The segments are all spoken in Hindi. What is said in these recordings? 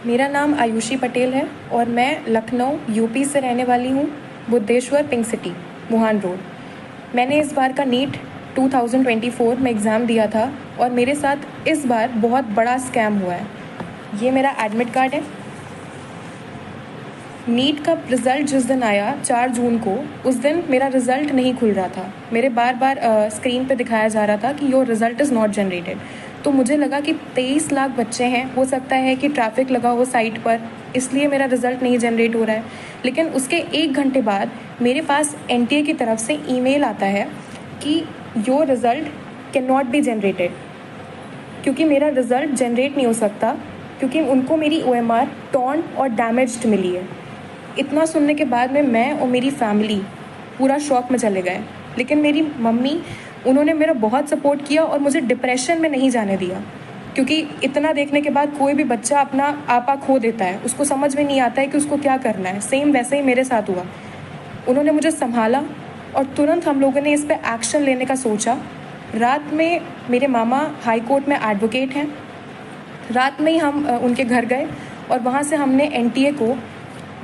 मेरा नाम आयुषी पटेल है और मैं लखनऊ यूपी से रहने वाली हूँ, बुद्धेश्वर पिंक सिटी, मुहान रोड। मैंने इस बार का नीट 2024 में एग्ज़ाम दिया था और मेरे साथ इस बार बहुत बड़ा स्कैम हुआ है। ये मेरा एडमिट कार्ड है। नीट का रिज़ल्ट जिस दिन आया 4 जून को, उस दिन मेरा रिज़ल्ट नहीं खुल रहा था। मेरे बार बार स्क्रीन पे दिखाया जा रहा था कि your result is not generated. तो मुझे लगा कि 23 लाख बच्चे हैं, हो सकता है कि ट्रैफिक लगा हो साइट पर, इसलिए मेरा रिज़ल्ट नहीं जनरेट हो रहा है। लेकिन उसके 1 घंटे बाद मेरे पास एनटीए की तरफ से ईमेल आता है कि your result can not be generated, क्योंकि मेरा रिज़ल्ट जनरेट नहीं हो सकता, क्योंकि उनको मेरी OMR टॉर्न और डैमेज्ड मिली है। इतना सुनने के बाद में मैं और मेरी फैमिली पूरा शॉक में चले गए। लेकिन मेरी मम्मी, उन्होंने मेरा बहुत सपोर्ट किया और मुझे डिप्रेशन में नहीं जाने दिया, क्योंकि इतना देखने के बाद कोई भी बच्चा अपना आपा खो देता है, उसको समझ में नहीं आता है कि उसको क्या करना है। सेम वैसे ही मेरे साथ हुआ। उन्होंने मुझे संभाला और तुरंत हम लोगों ने इस पर एक्शन लेने का सोचा। रात में मेरे मामा हाई कोर्ट में एडवोकेट हैं, रात में ही हम उनके घर गए और वहाँ से हमने एनटीए को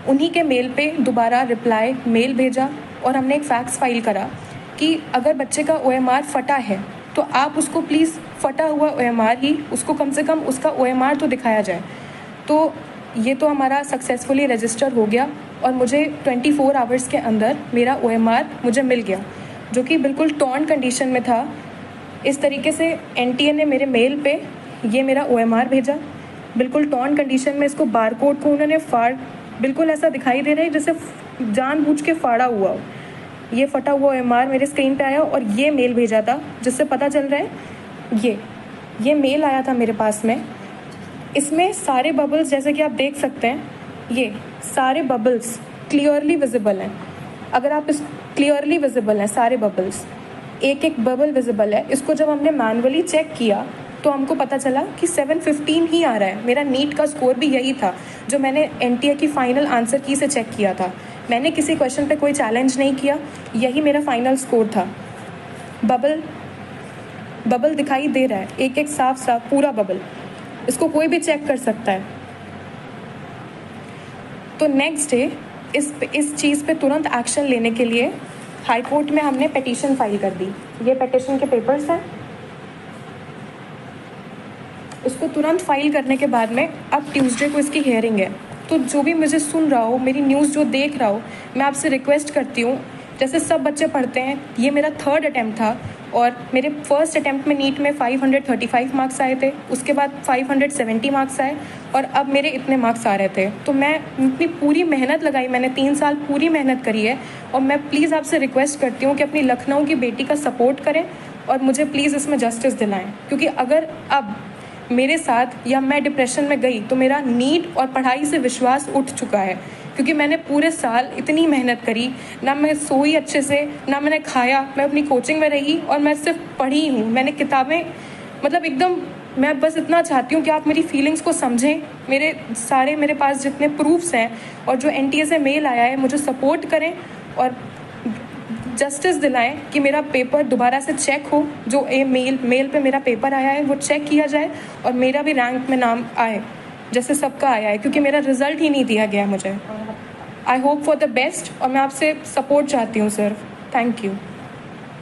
उन्हीं के मेल पे दोबारा रिप्लाई मेल भेजा और हमने एक फैक्स फाइल करा कि अगर बच्चे का OMR फटा है तो आप उसको प्लीज़ फटा हुआ OMR ही, उसको कम से कम उसका OMR तो दिखाया जाए। तो ये तो हमारा सक्सेसफुली रजिस्टर हो गया और मुझे 24 आवर्स के अंदर मेरा OMR मुझे मिल गया, जो कि बिल्कुल टॉर्न कंडीशन में था। इस तरीके से एनटीए ने मेरे मेल पे ये मेरा OMR भेजा, बिल्कुल टॉर्न कंडीशन में। इसको बारकोड को उन्होंने बिल्कुल ऐसा दिखाई दे रहा है जैसे जानबूझ के फाड़ा हुआ हो। ये फटा हुआ OMR मेरे स्क्रीन पे आया और ये मेल भेजा था, जिससे पता चल रहा है ये मेल आया था मेरे पास में। इसमें सारे बबल्स, जैसे कि आप देख सकते हैं, ये सारे बबल्स क्लियरली विजिबल हैं। अगर आप इस क्लियरली विजिबल हैं सारे बबल्स, एक एक बबल विजिबल है। इसको जब हमने मैनुअली चेक किया तो हमको पता चला कि 715 ही आ रहा है। मेरा नीट का स्कोर भी यही था जो मैंने एनटीए की फाइनल आंसर की से चेक किया था। मैंने किसी क्वेश्चन पे कोई चैलेंज नहीं किया, यही मेरा फाइनल स्कोर था। बबल दिखाई दे रहा है, एक एक साफ साफ पूरा बबल, इसको कोई भी चेक कर सकता है। तो नेक्स्ट डे इस चीज़ पे तुरंत एक्शन लेने के लिए हाई कोर्ट में हमने पिटीशन फाइल कर दी। ये पिटीशन के पेपर्स हैं। उसको तुरंत फाइल करने के बाद में अब ट्यूसडे को इसकी हियरिंग है। तो जो भी मुझे सुन रहा हो, मेरी न्यूज़ जो देख रहा हो, मैं आपसे रिक्वेस्ट करती हूँ, जैसे सब बच्चे पढ़ते हैं, ये मेरा 3rd अटैम्प्ट था और मेरे फर्स्ट अटैम्प्ट में नीट में 535 मार्क्स आए थे, उसके बाद 570 मार्क्स आए और अब मेरे इतने मार्क्स आ रहे थे। तो मैं इतनी पूरी मेहनत लगाई, मैंने 3 साल पूरी मेहनत करी है और मैं प्लीज़ आपसे रिक्वेस्ट करती हूँ कि अपनी लखनऊ की बेटी का सपोर्ट करें और मुझे प्लीज़ इसमें जस्टिस दिलाएं, क्योंकि अगर अब मेरे साथ या मैं डिप्रेशन में गई तो मेरा नीट और पढ़ाई से विश्वास उठ चुका है, क्योंकि मैंने पूरे साल इतनी मेहनत करी, ना मैं सोई अच्छे से, ना मैंने खाया, मैं अपनी कोचिंग में रही और मैं सिर्फ पढ़ी हूँ। मैंने किताबें, मतलब एकदम, मैं बस इतना चाहती हूँ कि आप मेरी फीलिंग्स को समझें। मेरे पास जितने प्रूफ्स हैं और जो एनटीए से मेल आया है, मुझे सपोर्ट करें और जस्टिस दिलाएं कि मेरा पेपर दोबारा से चेक हो। जो मेल पे मेरा पेपर आया है वो चेक किया जाए और मेरा भी रैंक में नाम आए जैसे सबका आया है, क्योंकि मेरा रिजल्ट ही नहीं दिया गया मुझे। I hope for the best और मैं आपसे सपोर्ट चाहती हूँ सर। Thank you.